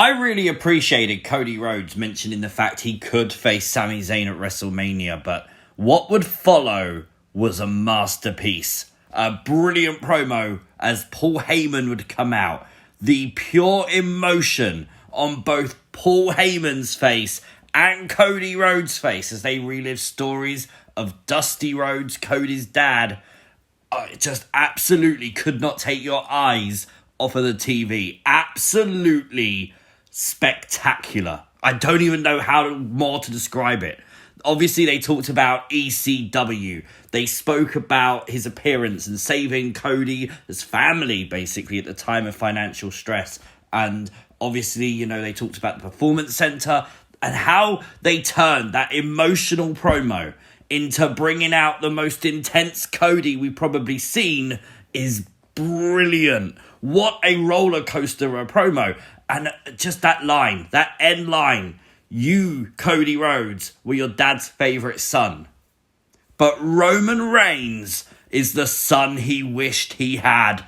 I really appreciated Cody Rhodes mentioning the fact he could face Sami Zayn at WrestleMania, but what would follow was a masterpiece. A brilliant promo as Paul Heyman would come out. The pure emotion on both Paul Heyman's face and Cody Rhodes' face as they relive stories of Dusty Rhodes, Cody's dad. It just absolutely could not take your eyes off of the TV. Absolutely spectacular. I don't even know how more to describe it. Obviously, they talked about ECW. They spoke about his appearance and saving Cody's family, basically, at the time of financial stress. And obviously, you know, they talked about the Performance Center and how they turned that emotional promo into bringing out the most intense Cody we've probably seen is brilliant. What a roller coaster of a promo. And just that line, that end line, you, Cody Rhodes, were your dad's favourite son. But Roman Reigns is the son he wished he had.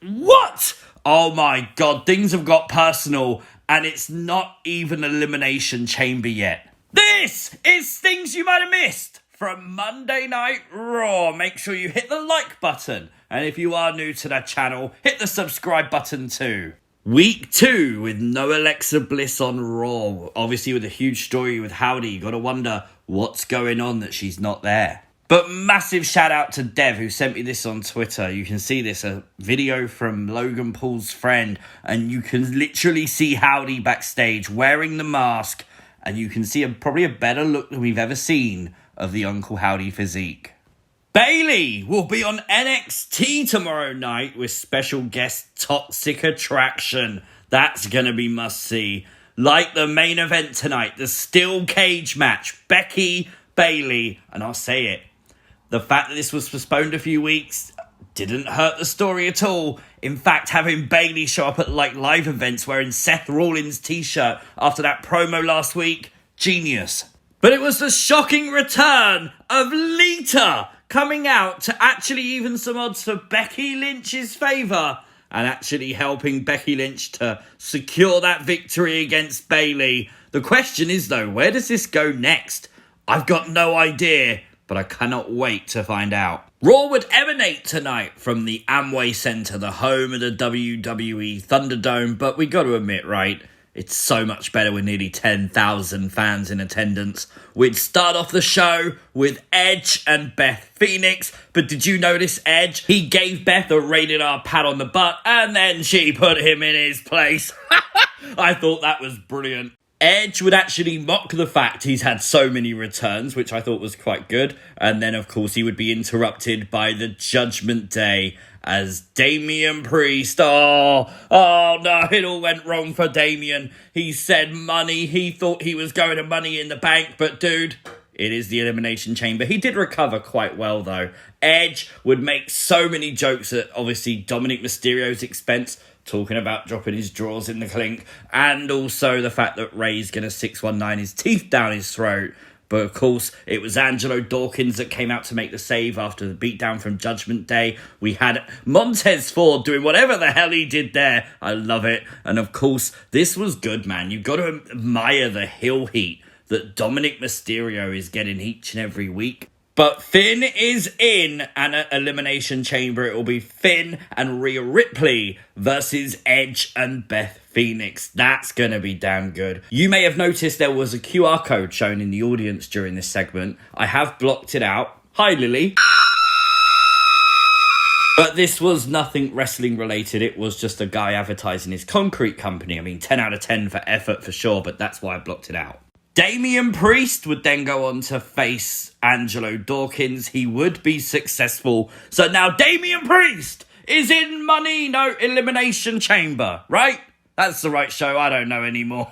What? Oh my God, things have got personal and it's not even Elimination Chamber yet. This is things you might have missed from Monday Night Raw. Make sure you hit the like button. And if you are new to the channel, hit the subscribe button too. Week 2 with no Alexa Bliss on Raw. Obviously with a huge story with Howdy. You gotta wonder what's going on that she's not there. But massive shout out to Dev who sent me this on Twitter. You can see this, a video from Logan Paul's friend. And you can literally see Howdy backstage wearing the mask. And you can see probably a better look than we've ever seen of the Uncle Howdy physique. Bayley will be on NXT tomorrow night with special guest Toxic Attraction. That's going to be must-see. Like the main event tonight, the steel cage match, Becky, Bayley, and I'll say it, the fact that this was postponed a few weeks didn't hurt the story at all. In fact, having Bayley show up at like live events wearing Seth Rollins' t-shirt after that promo last week, genius. But it was the shocking return of Lita coming out to actually even some odds for Becky Lynch's favour and actually helping Becky Lynch to secure that victory against Bayley. The question is though, where does this go next? I've got no idea, but I cannot wait to find out. Raw would emanate tonight from the Amway Center, the home of the WWE Thunderdome, but we got to admit, right, it's so much better with nearly 10,000 fans in attendance. We'd start off the show with Edge and Beth Phoenix. But did you notice Edge? He gave Beth a rated R pat on the butt and then she put him in his place. I thought that was brilliant. Edge would actually mock the fact he's had so many returns, which I thought was quite good. And then, of course, he would be interrupted by the Judgment Day as Damian Preist. Oh no, it all went wrong for Damian. He said money. He thought he was going to Money in the Bank, but dude, it is the Elimination Chamber. He did recover quite well, though. Edge would make so many jokes at, obviously, Dominic Mysterio's expense, talking about dropping his drawers in the clink, and also the fact that Ray's going to 619 his teeth down his throat. But of course, it was Angelo Dawkins that came out to make the save after the beatdown from Judgment Day. We had Montez Ford doing whatever the hell he did there. I love it. And of course, this was good, man. You've got to admire the heel heat that Dominic Mysterio is getting each and every week. But Finn is in, and at Elimination Chamber, it will be Finn and Rhea Ripley versus Edge and Beth Phoenix. That's going to be damn good. You may have noticed there was a QR code shown in the audience during this segment. I have blocked it out. Hi, Lily. But this was nothing wrestling related. It was just a guy advertising his concrete company. I mean, 10 out of 10 for effort for sure, but that's why I blocked it out. Damian Preist would then go on to face Angelo Dawkins. He would be successful. So now Damian Preist is in Elimination Chamber, right? That's the right show. I don't know anymore.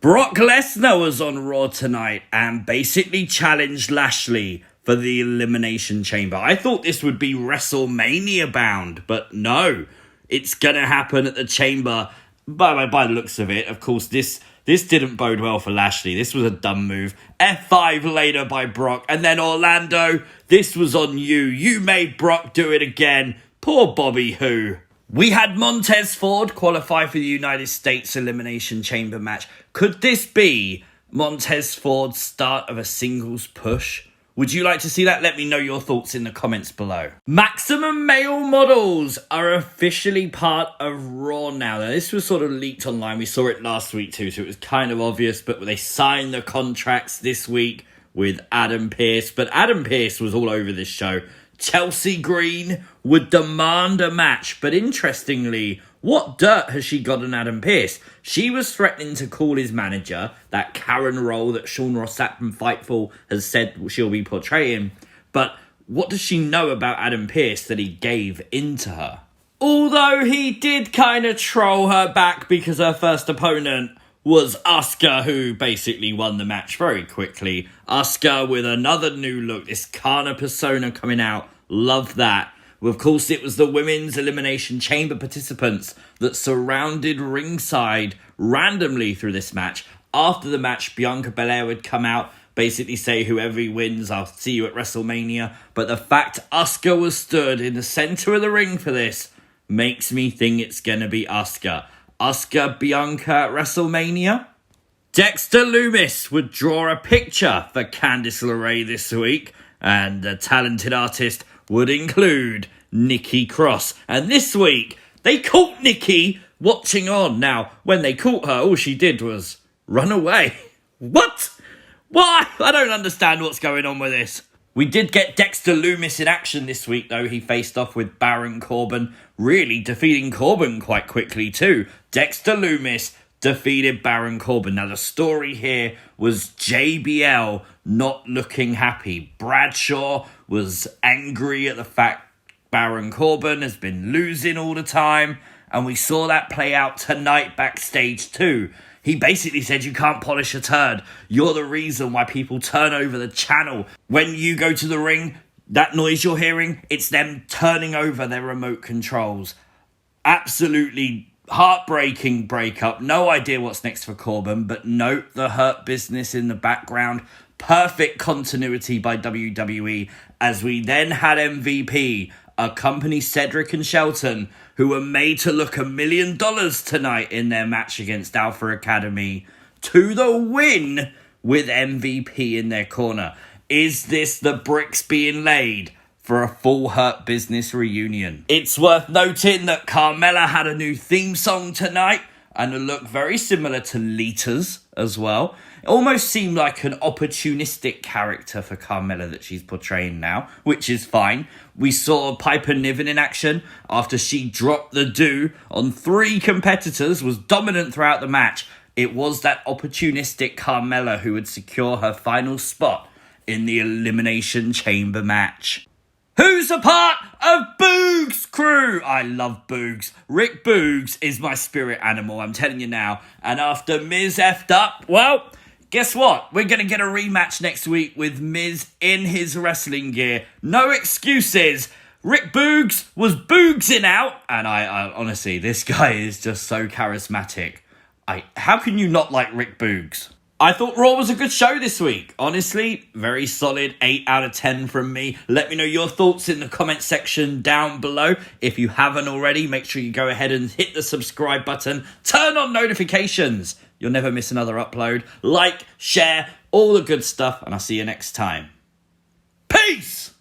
Brock Lesnar was on Raw tonight and basically challenged Lashley for the Elimination Chamber. I thought this would be WrestleMania bound, but no. It's going to happen at the Chamber by the looks of it. Of course, this didn't bode well for Lashley. This was a dumb move. F5 later by Brock. And then Orlando, this was on you. You made Brock do it again. Poor Bobby Who. We had Montez Ford qualify for the United States Elimination Chamber match. Could this be Montez Ford's start of a singles push? Would you like to see that? Let me know your thoughts in the comments below. Maximum Male Models are officially part of Raw now. Now, this was sort of leaked online. We saw it last week too, so it was kind of obvious, but they signed the contracts this week with Adam Pearce. But Adam Pearce was all over this show. Chelsea Green would demand a match, but interestingly, what dirt has she got on Adam Pearce? She was threatening to call his manager, that Karen role that Sean Ross Sapp from Fightful has said she'll be portraying, but what does she know about Adam Pearce that he gave into her? Although he did kind of troll her back because her first opponent was Asuka, who basically won the match very quickly. Asuka with another new look, this Kana persona coming out. Love that. Well, of course, it was the Women's Elimination Chamber participants that surrounded ringside randomly through this match. After the match, Bianca Belair would come out, basically say, whoever wins, I'll see you at WrestleMania. But the fact Asuka was stood in the centre of the ring for this makes me think it's going to be Asuka. Asuka Bianca at WrestleMania. Dexter Lumis would draw a picture for Candice LeRae this week, and the talented artist would include Nikki Cross. And this week, they caught Nikki watching on. Now, when they caught her, all she did was run away. What? Why? I don't understand what's going on with this. We did get Dexter Lumis in action this week, though. He faced off with Baron Corbin, really defeating Corbin quite quickly, too. Dexter Lumis defeated Baron Corbin. Now, the story here was JBL not looking happy. Bradshaw was angry at the fact Baron Corbin has been losing all the time, and we saw that play out tonight backstage, too. He basically said, you can't polish a turd. You're the reason why people turn over the channel. When you go to the ring, that noise you're hearing, it's them turning over their remote controls. Absolutely heartbreaking breakup. No idea what's next for Corbin, but note the Hurt Business in the background. Perfect continuity by WWE, as we then had MVP accompany Cedric and Shelton, who were made to look $1 million tonight in their match against Alpha Academy, to the win with MVP in their corner. Is this the bricks being laid for a full Hurt Business reunion? It's worth noting that Carmella had a new theme song tonight, and it looked very similar to Lita's as well. It almost seemed like an opportunistic character for Carmella that she's portraying now, which is fine. We saw Piper Niven in action after she dropped the do on 3 competitors, was dominant throughout the match. It was that opportunistic Carmella who would secure her final spot in the Elimination Chamber match. Who's a part of Boog's crew? I love Boogs. Rick Boogs is my spirit animal, I'm telling you now. And after Miz effed up, well, guess what? We're going to get a rematch next week with Miz in his wrestling gear. No excuses. Rick Boogs was boogsing out. And I honestly, this guy is just so charismatic. How can you not like Rick Boogs? I thought Raw was a good show this week. Honestly, very solid. 8 out of 10 from me. Let me know your thoughts in the comment section down below. If you haven't already, make sure you go ahead and hit the subscribe button. Turn on notifications. You'll never miss another upload. Like, share, all the good stuff. And I'll see you next time. Peace!